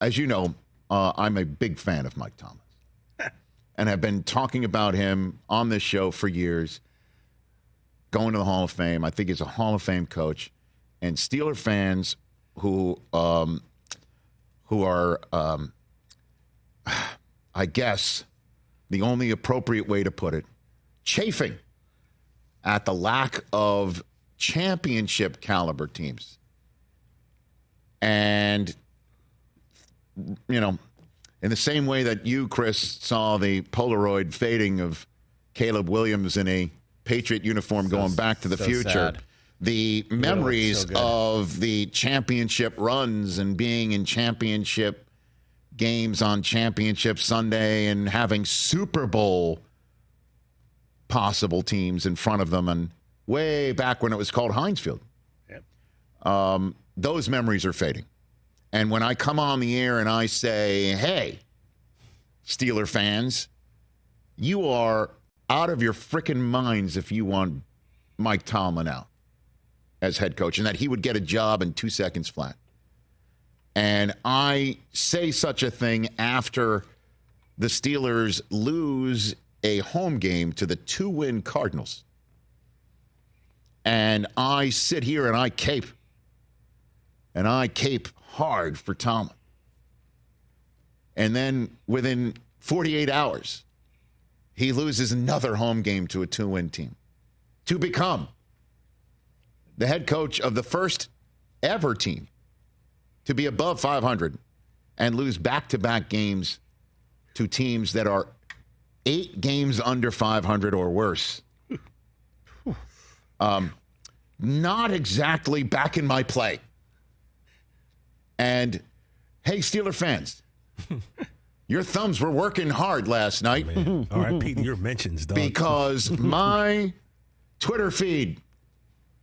as you know, I'm a big fan of Mike Tomlin. And have been talking about him on this show for years. Going to the Hall of Fame. I think he's a Hall of Fame coach. And Steeler fans who are, I guess, the only appropriate way to put it, chafing at the lack of championship caliber teams. And, you know, in the same way that you, Chris, saw the Polaroid fading of Caleb Williams in a Patriot uniform going back to the future, sad. The memories of the championship runs and being in championship games on Championship Sunday and having Super Bowl possible teams in front of them, and way back when it was called Heinz Field. Yep. Those memories are fading. And when I come on the air and I say, hey, Steeler fans, you are out of your freaking minds if you want Mike Tomlin out as head coach, and that he would get a job in 2 seconds flat. And I say such a thing after the Steelers lose a home game to the 2-win Cardinals. And I sit here and I cape. And I cape hard for Tomlin. And then within 48 hours, he loses another home game to a 2-win team to become the head coach of the first ever team to be above 500 and lose back-to-back games to teams that are 8 games under 500 or worse. Not exactly back in my play. And, hey, Steeler fans, your thumbs were working hard last night. All right, Pete, your mentions, dog. Because my Twitter feed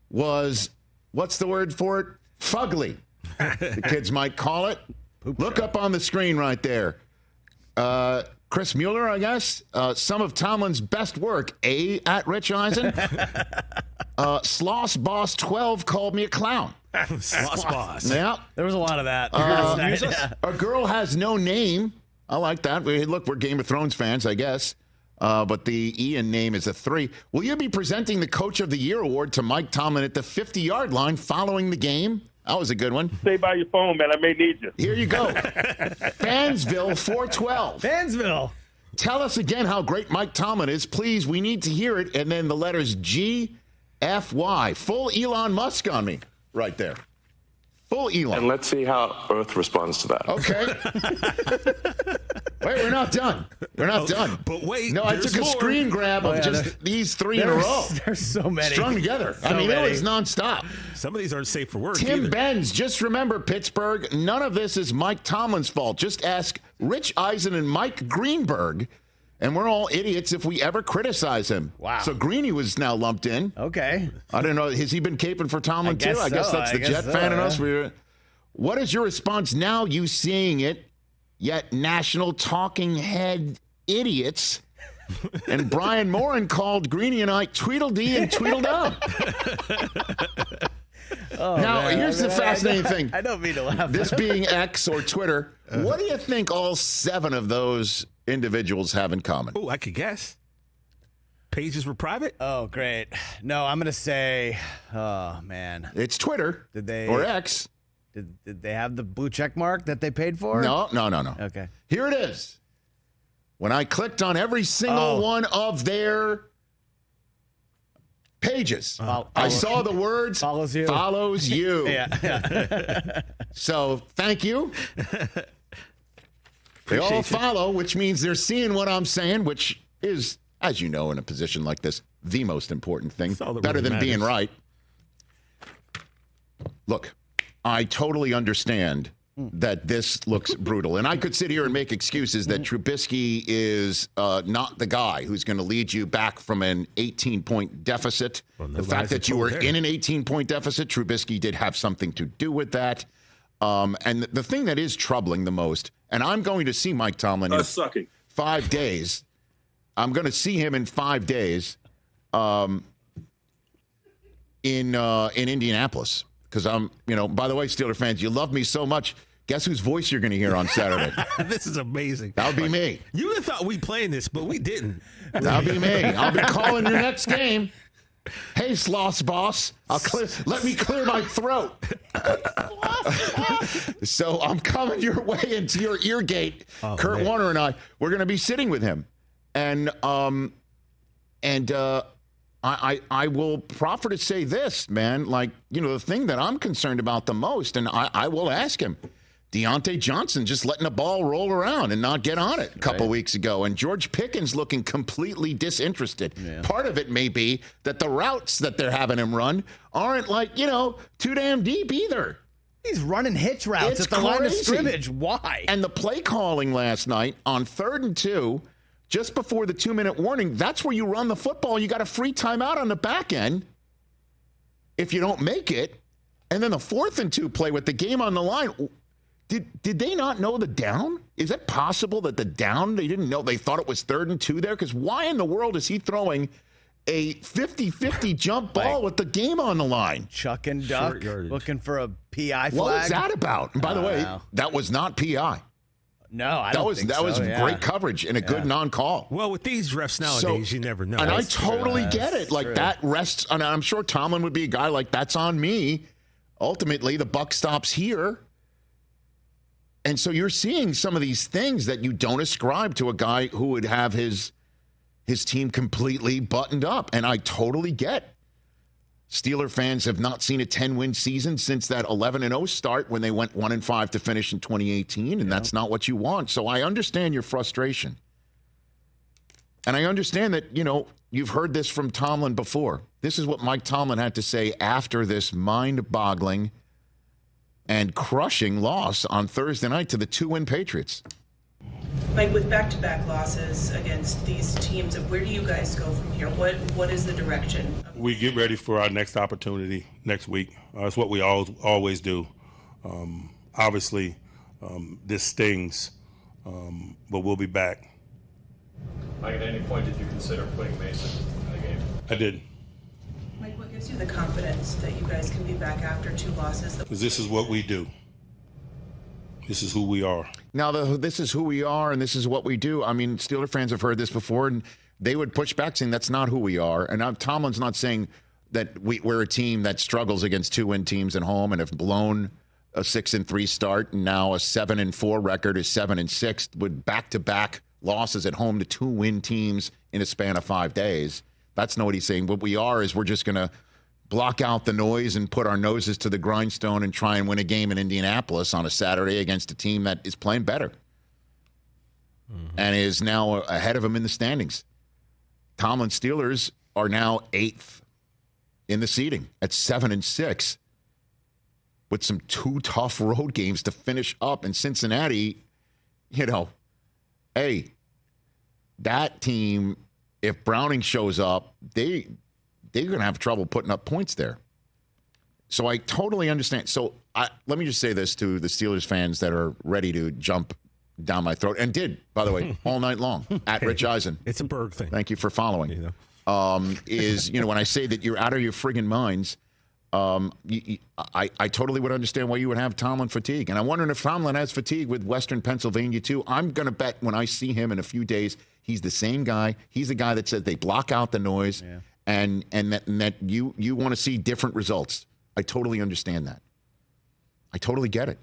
was, what's the word for it? Fugly. The kids might call it. Look up on the screen right there. Chris Mueller, I guess. Some of Tomlin's best work. At Rich Eisen. Sloss Boss 12 called me a clown. Sloss Boss. Yeah. There was a lot of that. A girl has no name. I like that. Look, we're Game of Thrones fans, I guess. But the Ian name is a 3. Will you be presenting the Coach of the Year award to Mike Tomlin at the 50-yard line following the game? That was a good one. Stay by your phone, man. I may need you. Here you go. Fansville 412. Fansville. Tell us again how great Mike Tomlin is. Please, we need to hear it. And then the letters GFY. Full Elon Musk on me right there. Full Elon. And let's see how Earth responds to that. Okay. Wait, we're not done. We're not done. But wait, no, I took a screen grab of just these 3 in a row. There's so many. Strung together. So many. It was nonstop. Some of these aren't safe for work Tim either. Benz, just remember, Pittsburgh, none of this is Mike Tomlin's fault. Just ask Rich Eisen and Mike Greenberg, and we're all idiots if we ever criticize him. Wow. So Greeny was now lumped in. Okay. I don't know. Has he been caping for Tomlin too? I guess that's the Jet fan in us. What is your response now, you seeing it, yet national talking head idiots? And Brian Moran called Greeny and I Tweedledee and Tweedledum. Now, here's the fascinating thing. I don't mean to laugh. This being X or Twitter, what do you think all 7 of those individuals have in common? Oh, I could guess. Pages were private? Oh, great. No, I'm going to say, oh, man. It's Twitter. Did they, or X. Did they have the blue check mark that they paid for? No. Okay. Here it is. When I clicked on every single one of their pages, I saw the words follows you. Follows you. Yeah. So thank you. They all follow, which means they're seeing what I'm saying, which is, as you know, in a position like this, the most important thing. Better than being right. Look, I totally understand that this looks brutal. And I could sit here and make excuses that Trubisky is not the guy who's going to lead you back from an 18-point deficit. The fact that you were in an 18-point deficit, Trubisky did have something to do with that. And the thing that is troubling the most, and I'm going to see Mike Tomlin in 5 days. I'm going to see him in 5 days in Indianapolis. Because I'm, by the way, Steeler fans, you love me so much, Guess whose voice you're going to hear on Saturday? This is amazing. That'll be me. You would have thought we'd playing this, but we didn't. That'll be me. I'll be calling your next game. Hey, Sloss boss. Let me clear my throat. So I'm coming your way into your ear gate. Kurt Warner and we're going to be sitting with him. And I will proffer to say this, man. Like, the thing that I'm concerned about the most, and I will ask him, Deontay Johnson just letting the ball roll around and not get on it a couple weeks ago. And George Pickens looking completely disinterested. Yeah. Part of it may be that the routes that they're having him run aren't too damn deep either. He's running hitch routes at the line of scrimmage. Why? And the play calling last night on 3rd and 2, just before the 2-minute warning, that's where you run the football. You got a free timeout on the back end if you don't make it. And then the 4th and 2 play with the game on the line. Did they not know the down? Is it possible that the down, they didn't know? They thought it was 3rd and 2 there? Because why in the world is he throwing a 50-50 jump ball with the game on the line? Chuck and duck, looking for a PI flag. What was that about? And by the way, that was not PI. No, I don't think so. That was great coverage and a good non-call. Well, with these refs nowadays, you never know. And I totally get it. Like, that rests, and I'm sure Tomlin would be a guy like, that's on me. Ultimately, the buck stops here. And so you're seeing some of these things that you don't ascribe to a guy who would have his team completely buttoned up. And I totally get Steeler fans have not seen a 10-win season since that 11-0 start when they went 1-5 to finish in 2018, and that's not what you want. So I understand your frustration. And I understand that, you've heard this from Tomlin before. This is what Mike Tomlin had to say after this mind-boggling and crushing loss on Thursday night to the 2-win Patriots. Mike, with back-to-back losses against these teams, where do you guys go from here? What is the direction? We get ready for our next opportunity next week. It's what we always do. Obviously, this stings, but we'll be back. Mike, at any point did you consider putting Mason in the game? I did. Mike, what gives you the confidence that you guys can be back after 2 losses? Because this is what we do. This is who we are. Now, this is who we are, and this is what we do. I mean, Steeler fans have heard this before, and they would push back saying that's not who we are. And Tomlin's not saying that we're a team that struggles against 2-win teams at home and have blown a 6-3 start, and now a 7-4 record is 7-6 with back-to-back losses at home to 2-win teams in a span of 5 days. That's not what he's saying. What we are is we're just going to block out the noise and put our noses to the grindstone and try and win a game in Indianapolis on a Saturday against a team that is playing better and is now ahead of them in the standings. Tomlin Steelers are now 8th in the seeding at 7-6 with some 2 tough road games to finish up. In Cincinnati, hey, that team, if Browning shows up, they're going to have trouble putting up points there. So I totally understand. So let me just say this to the Steelers fans that are ready to jump down my throat, and did, by the way, all night long, at Rich Eisen. It's a Berg thing. Thank you for following. When I say that you're out of your friggin' minds, I totally would understand why you would have Tomlin fatigue. And I'm wondering if Tomlin has fatigue with Western Pennsylvania, too. I'm going to bet when I see him in a few days, he's the same guy. He's the guy that says they block out the noise. Yeah. And that you want to see different results. I totally understand that. I totally get it.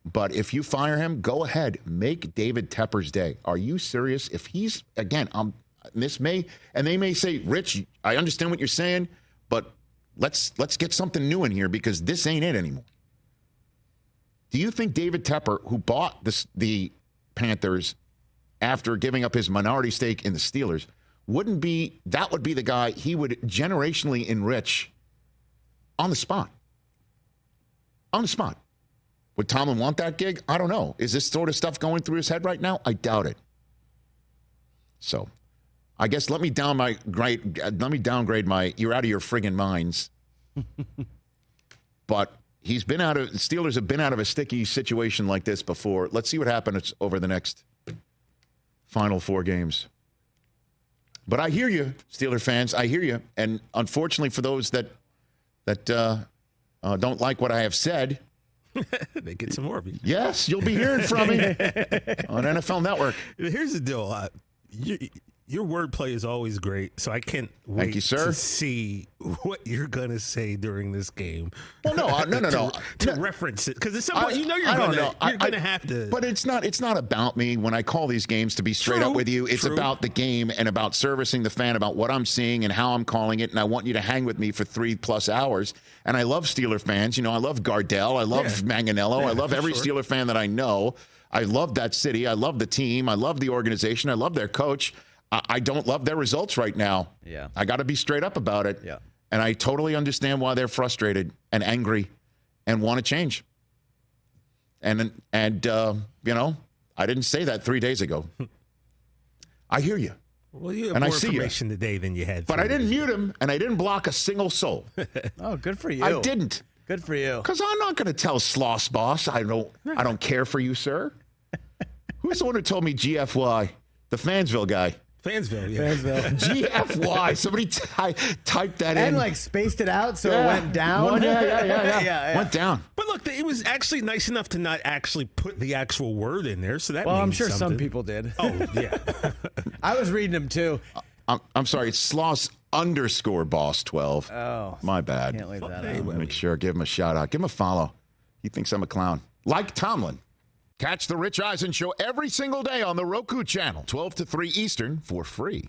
But if you fire him, go ahead. Make David Tepper's day. Are you serious? If he's, again, they may say, Rich, I understand what you're saying, but let's get something new in here because this ain't it anymore. Do you think David Tepper, who bought the Panthers after giving up his minority stake in the Steelers, would be the guy he would generationally enrich on the spot? On the spot. Would Tomlin want that gig? I don't know. Is this sort of stuff going through his head right now? I doubt it. So, I guess let me downgrade my you're out of your friggin' minds. But Steelers have been out of a sticky situation like this before. Let's see what happens over the next final 4 games. But I hear you, Steeler fans. I hear you. And unfortunately for those that don't like what I have said, They get some more of you. Yes, you'll be hearing from me on NFL Network. Here's the deal. Your wordplay is always great, so I can't wait you, sir. to see what you're going to say during this game. Well, no. To reference it, because at some point, you're going to have to. But it's not about me when I call these games, to be straight up with you. It's about the game and about servicing the fan, about what I'm seeing and how I'm calling it, and I want you to hang with me for 3+ hours. And I love Steeler fans. I love Gardell. I love Manganello. I love every Steeler fan that I know. I love that city. I love the team. I love the organization. I love their coach. I don't love their results right now. Yeah. I got to be straight up about it. Yeah. And I totally understand why they're frustrated and angry and want to change. And I didn't say that 3 days ago. I hear you. Well, you have more information today than you had. But I didn't mute him, and I didn't block a single soul. Oh, good for you. I didn't. Good for you. Because I'm not going to tell Sloss Boss I don't care for you, sir. Who's the one who told me GFY? The Fansville guy. Fansville, yeah. Fansville. GFY. Somebody typed that in. And spaced it out so it went down. Yeah. Went down. But look, it was actually nice enough to not actually put the actual word in there. So that I'm means sure something. some people did. Oh, yeah. I was reading them too. I'm sorry. It's Sloss _boss 12. Oh. My bad. Can't leave that Hey, out. make sure. Give him a shout out. Give him a follow. He thinks I'm a clown. Like Tomlin. Catch the Rich Eisen Show every single day on the Roku channel, 12 to 3 Eastern, for free.